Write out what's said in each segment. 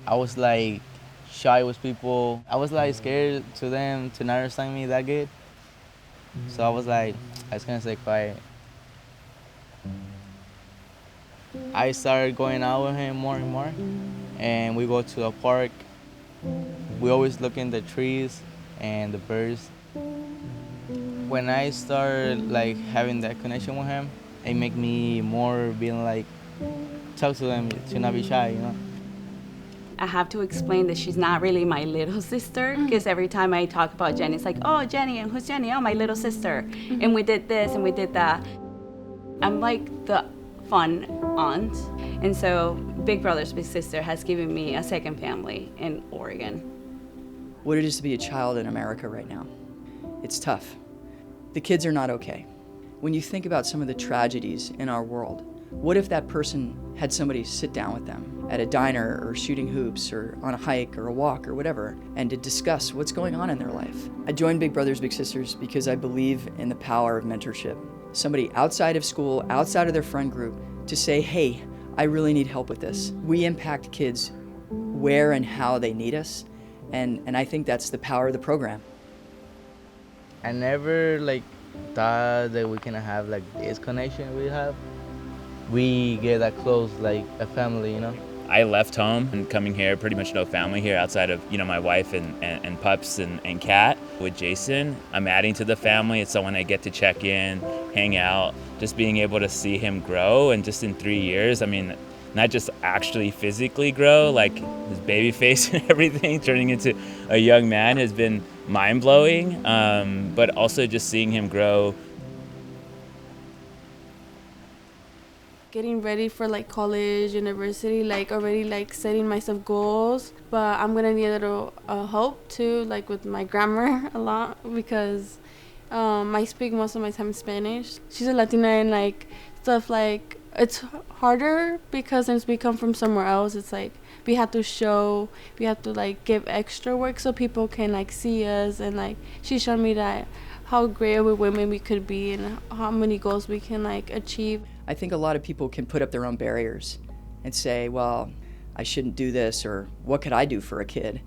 I was like shy with people. I was like scared to them to not understand me that good. So I was like, I was gonna stay quiet. I started going out with him more and more, and we go to the park. We always look in the trees and the birds. When I started like having that connection with him, it make me more being like talk to them to not be shy, you know. I have to explain that she's not really my little sister because every time I talk about Jenny, it's like, oh, Jenny, and who's Jenny? Oh, my little sister. And we did this and we did that. I'm like the fun aunt. And so Big Brothers Big Sister has given me a second family in Oregon. What it is to be a child in America right now. It's tough. The kids are not okay. When you think about some of the tragedies in our world, what if that person had somebody sit down with them at a diner or shooting hoops or on a hike or a walk or whatever and to discuss what's going on in their life? I joined Big Brothers Big Sisters because I believe in the power of mentorship. Somebody outside of school, outside of their friend group, to say, hey, I really need help with this. We impact kids where and how they need us, and I think that's the power of the program. I never like thought that we can have like this connection we have. We get that close like a family, you know. I left home and coming here, pretty much no family here outside of, my wife and pups and cat. With Jason, I'm adding to the family. It's someone I get to check in, hang out, just being able to see him grow. And just in 3 years, I mean, not just actually physically grow, like his baby face and everything, turning into a young man has been mind-blowing, but also just seeing him grow. Getting ready for like college, university, like already like setting myself goals, but I'm gonna need a little help too, like with my grammar a lot because I speak most of my time in Spanish. She's a Latina and like stuff like it's harder because since we come from somewhere else, it's like we have to like give extra work so people can like see us, and like she showed me that how great of a women we could be and how many goals we can like achieve. I think a lot of people can put up their own barriers and say, well, I shouldn't do this, or what could I do for a kid?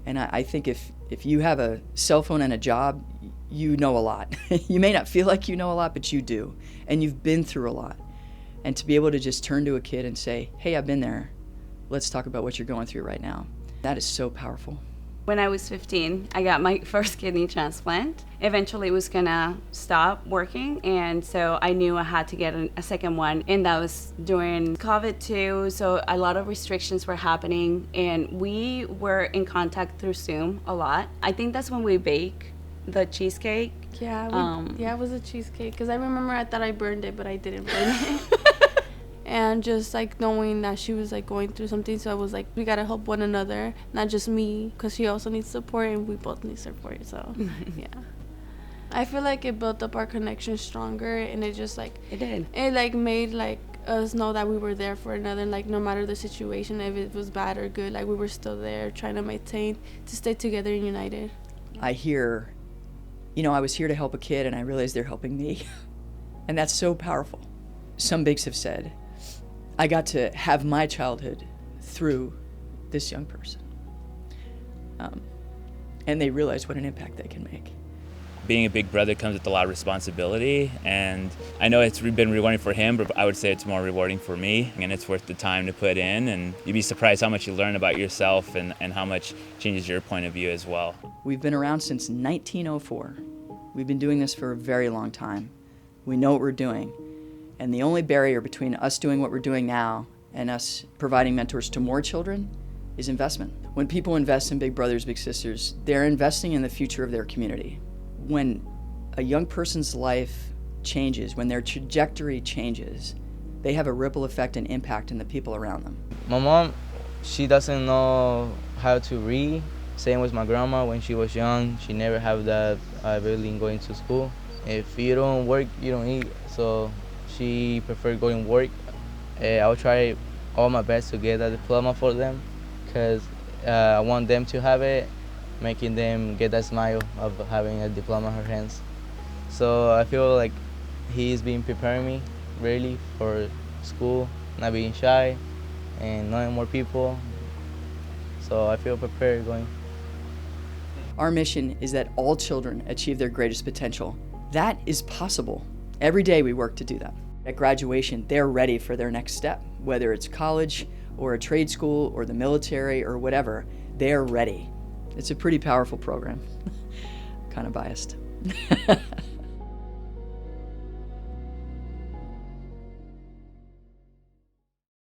And I think if you have a cell phone and a job, you know a lot. You may not feel like you know a lot, but you do. And you've been through a lot. And to be able to just turn to a kid and say, hey, I've been there. Let's talk about what you're going through right now. That is so powerful. When I was 15, I got my first kidney transplant. Eventually, it was gonna stop working, and so I knew I had to get a second one, and that was during COVID too, so a lot of restrictions were happening, and we were in contact through Zoom a lot. I think that's when we bake the cheesecake. Yeah, it was a cheesecake, because I remember I thought I burned it, but I didn't burn it. And just like knowing that she was like going through something, so I was like, we gotta help one another, not just me, because she also needs support and we both need support. So yeah, I feel like it built up our connection stronger, and it just like it like made like us know that we were there for another, like no matter the situation, if it was bad or good, like we were still there trying to maintain to stay together and united. I hear, I was here to help a kid and I realized they're helping me. And that's so powerful. Some bigs have said, I got to have my childhood through this young person. And they realize what an impact they can make. Being a big brother comes with a lot of responsibility, and I know it's been rewarding for him, but I would say it's more rewarding for me, and it's worth the time to put in, and you'd be surprised how much you learn about yourself and how much changes your point of view as well. We've been around since 1904. We've been doing this for a very long time. We know what we're doing. And the only barrier between us doing what we're doing now and us providing mentors to more children is investment. When people invest in Big Brothers Big Sisters, they're investing in the future of their community. When a young person's life changes, when their trajectory changes, they have a ripple effect and impact in the people around them. My mom, she doesn't know how to read. Same with my grandma. When she was young, she never had that ability in going to school. If you don't work, you don't eat. So she preferred going work. I'll try all my best to get a diploma for them, because I want them to have it, making them get that smile of having a diploma in her hands. So I feel like he's been preparing me really for school, not being shy and knowing more people. so I feel prepared going. Our mission is that all children achieve their greatest potential. That is possible. Every day we work to do that. At graduation, they're ready for their next step, whether it's college or a trade school or the military or whatever, they're ready. It's a pretty powerful program. Kind of biased.